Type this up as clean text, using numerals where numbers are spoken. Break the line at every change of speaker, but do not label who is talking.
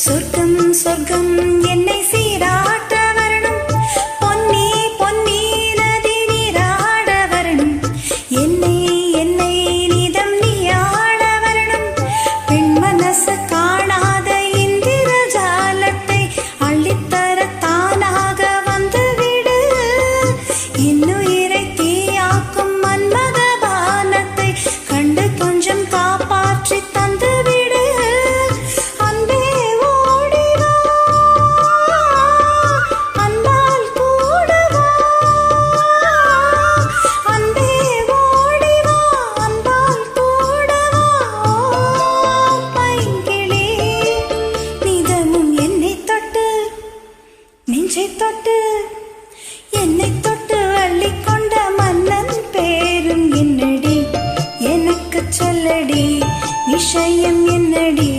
சொர்க்கம் சொர்க்கம் என்னை சீராட்ட வரணும். பொன்னி பொன்னி நதி நீராட வரணும். என்னை என்னை நீதம் நீயாட வரணும். பெண் மனசு காணாத இந்திர ஜாலத்தை அள்ளித்தர தானாக வந்து விடு. இன்னுயிரை தீயாக்கும் மன்மத பானத்தை கண்டு கொஞ்சம் காப்பாற்றி தந்து விடு. அன்பே ஓடிவா, அன்பால் கூடவா. அன்பே ஓடிவா, அன்பால் கூடவா. பைங்கிளி நிதமும் என்னை தொட்டு நெஞ்சை தொட்டு என்னை தொட்டு அள்ளிக்கொண்ட மன்னன் பேரும் என்னடி, எனக்கு சொல்லடி விஷயம் என்னடி.